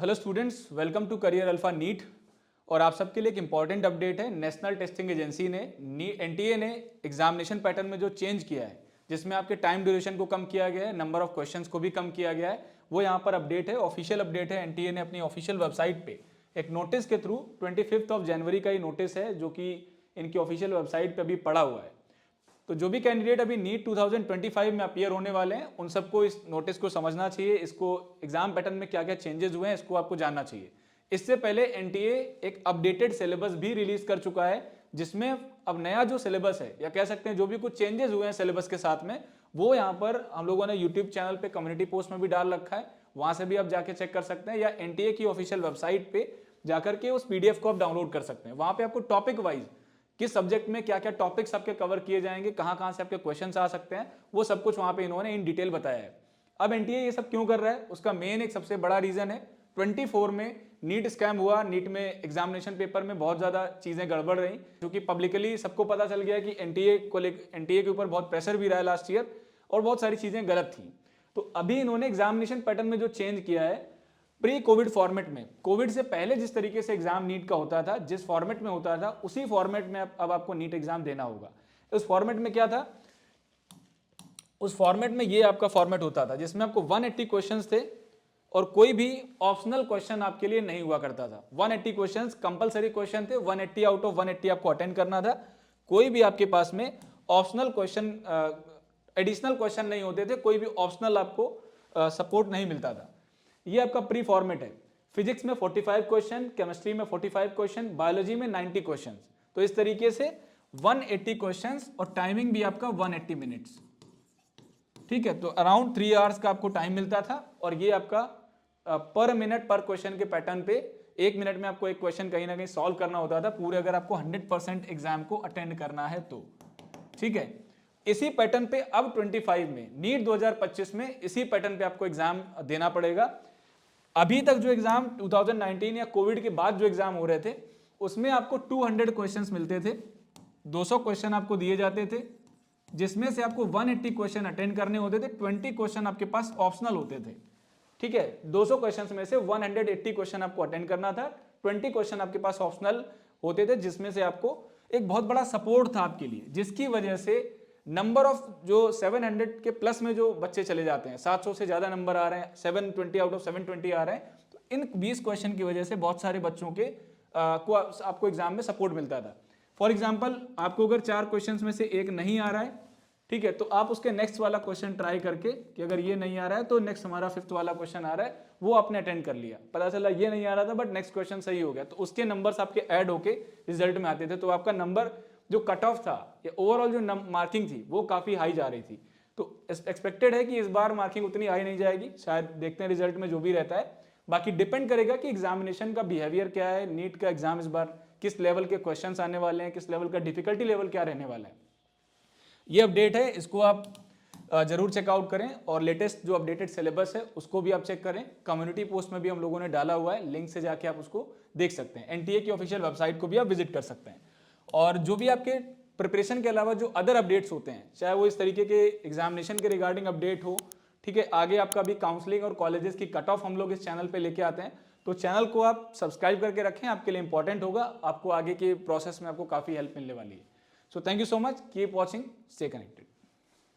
Hello students, welcome to Career Alpha NEET. और आप सबके लिए एक इंपॉर्टेंट अपडेट है। नेशनल टेस्टिंग एजेंसी ने एनटीए ने एग्जामिनेशन पैटर्न में जो चेंज किया है, जिसमें आपके टाइम ड्यूरेशन को कम किया गया है, नंबर ऑफ क्वेश्चंस को भी कम किया गया है, वो यहाँ पर अपडेट है, ऑफिशियल अपडेट है। एनटीए ने अपनी ऑफिशियल वेबसाइट पे एक नोटिस के थ्रू 25 जनवरी का ये नोटिस है, जो कि इनकी ऑफिशियल वेबसाइट पे अभी पड़ा हुआ है। तो जो भी कैंडिडेट अभी नीट 2025 में अपीयर होने वाले हैं, उन सबको इस नोटिस को समझना चाहिए। इसको एग्जाम पैटर्न में क्या क्या चेंजेस हुए हैं, इसको आपको जानना चाहिए। इससे पहले एनटीए एक अपडेटेड सिलेबस भी रिलीज कर चुका है, जिसमें अब नया जो सिलेबस है, या कह सकते हैं जो भी कुछ चेंजेस हुए हैं सिलेबस के साथ में, वो यहाँ पर हम लोगों ने यूट्यूब चैनल पे कम्युनिटी पोस्ट में भी डाल रखा है। वहां से भी आप जाके चेक कर सकते हैं, या एनटीए की ऑफिशियल वेबसाइट पे जाकर के उस पीडीएफ को आप डाउनलोड कर सकते हैं। वहां पे आपको टॉपिक वाइज किस सब्जेक्ट में क्या क्या टॉपिक्स आपके कवर किए जाएंगे, कहां से आपके क्वेश्चंस आ सकते हैं, वो सब कुछ वहां पे इन्होंने इन डिटेल बताया है। अब एनटीए ये सब क्यों कर रहा है, उसका मेन एक सबसे बड़ा रीजन है 24 में नीट स्कैम हुआ। नीट में एग्जामिनेशन पेपर में बहुत ज्यादा चीजें गड़बड़ रही, क्योंकि पब्लिकली सबको पता चल गया कि एनटीए के ऊपर बहुत प्रेशर भी रहा है लास्ट ईयर, और बहुत सारी चीजें गलत थी। तो अभी इन्होंने एग्जामिनेशन पैटर्न में जो चेंज किया है, प्री कोविड फॉर्मेट में, कोविड से पहले जिस तरीके से एग्जाम नीट का होता था, जिस फॉर्मेट में होता था, उसी फॉर्मेट में अब आपको नीट एग्जाम देना होगा। उस फॉर्मेट में क्या था, उस फॉर्मेट में ये आपका फॉर्मेट होता था जिसमें आपको 180 क्वेश्चंस थे, और कोई भी ऑप्शनल क्वेश्चन आपके लिए नहीं हुआ करता था। 180 क्वेश्चंस कंपलसरी क्वेश्चन थे, 180 आउट ऑफ 180 आपको अटेंड करना था। कोई भी आपके पास में ऑप्शनल क्वेश्चन, एडिशनल क्वेश्चन नहीं होते थे, कोई भी ऑप्शनल आपको सपोर्ट नहीं मिलता था। ये आपका प्री फॉर्मेट है। फिजिक्स में 45 क्वेश्चन, केमिस्ट्री में 45 क्वेश्चन, बायोलॉजी में 90 क्वेश्चन। तो इस तरीके से 180 क्वेश्चंस, और टाइमिंग भी आपका 180 मिनट्स। ठीक है, तो अराउंड 3 आवर्स का आपको टाइम मिलता था। और ये आपका पर मिनट पर क्वेश्चन के पैटर्न पे 1 मिनट में आपको एक क्वेश्चन कहीं ना कहीं सॉल्व करना होता था, पूरे अगर आपको 100% एग्जाम को अटेंड करना है तो। ठीक है, इसी पैटर्न पे अब 25 में नीट 2025 में इसी पैटर्न पे आपको एग्जाम देना पड़ेगा। अभी तक जो एग्जाम 2019 या कोविड के बाद जो एग्जाम हो रहे थे, उसमें आपको 200 क्वेश्चंस मिलते थे, 200 क्वेश्चन आपको दिए जाते थे, जिसमें से आपको 180 क्वेश्चन अटेंड करने होते थे, 20 क्वेश्चन आपके पास ऑप्शनल होते थे। ठीक है, 200 क्वेश्चंस में से 180 क्वेश्चन आपको अटेंड करना था, 20 क्वेश्चन आपके पास ऑप्शनल होते थे, जिसमें से आपको एक बहुत बड़ा सपोर्ट था आपके लिए, जिसकी वजह से नंबर ऑफ जो 700 के प्लस में जो बच्चे चले जाते हैं, 700 से ज्यादा नंबर आ रहे हैं, 720 आउट ऑफ 720 आ रहे हैं, तो इन 20 क्वेश्चन की वजह से बहुत सारे बच्चों के को आपको एग्जाम में सपोर्ट मिलता था। फॉर एग्जाम्पल, आपको अगर 4 क्वेश्चन में से एक नहीं आ रहा है, ठीक है, तो आप उसके नेक्स्ट वाला क्वेश्चन ट्राई करके, कि अगर ये नहीं आ रहा है तो नेक्स्ट हमारा 5th वाला क्वेश्चन आ रहा है, वो आपने अटेंड कर लिया, पता चला ये नहीं आ रहा था बट नेक्स्ट क्वेश्चन सही हो गया, तो उसके नंबर्स आपके ऐड होके रिजल्ट में आते थे। तो आपका नंबर जो कट ऑफ था, या ओवरऑल जो मार्किंग थी, वो काफी हाई जा रही थी। तो एक्सपेक्टेड है कि इस बार मार्किंग उतनी हाई नहीं जाएगी, शायद देखते हैं रिजल्ट में जो भी रहता है। बाकी डिपेंड करेगा कि एग्जामिनेशन का बिहेवियर क्या है, नीट का एग्जाम इस बार किस लेवल के क्वेश्चंस आने वाले हैं, किस लेवल का डिफिकल्टी लेवल क्या रहने वाला है। ये अपडेट है, इसको आप जरूर चेकआउट करें, और लेटेस्ट जो अपडेटेड सिलेबस है उसको भी आप चेक करें। कम्युनिटी पोस्ट में भी हम लोगों ने डाला हुआ है, लिंक से जाके आप उसको देख सकते हैं। एनटीए की ऑफिशियल वेबसाइट को भी आप विजिट कर सकते हैं। और जो भी आपके प्रिपरेशन के अलावा जो अदर अपडेट्स होते हैं, चाहे वो इस तरीके के एग्जामिनेशन के रिगार्डिंग अपडेट हो, ठीक है, आगे आपका भी काउंसलिंग और कॉलेजेस की कट ऑफ हम लोग इस चैनल पे लेके आते हैं, तो चैनल को आप सब्सक्राइब करके रखें, आपके लिए इंपॉर्टेंट होगा, आपको आगे के प्रोसेस में आपको काफी हेल्प मिलने वाली है। So thank you so much, keep watching, stay connected.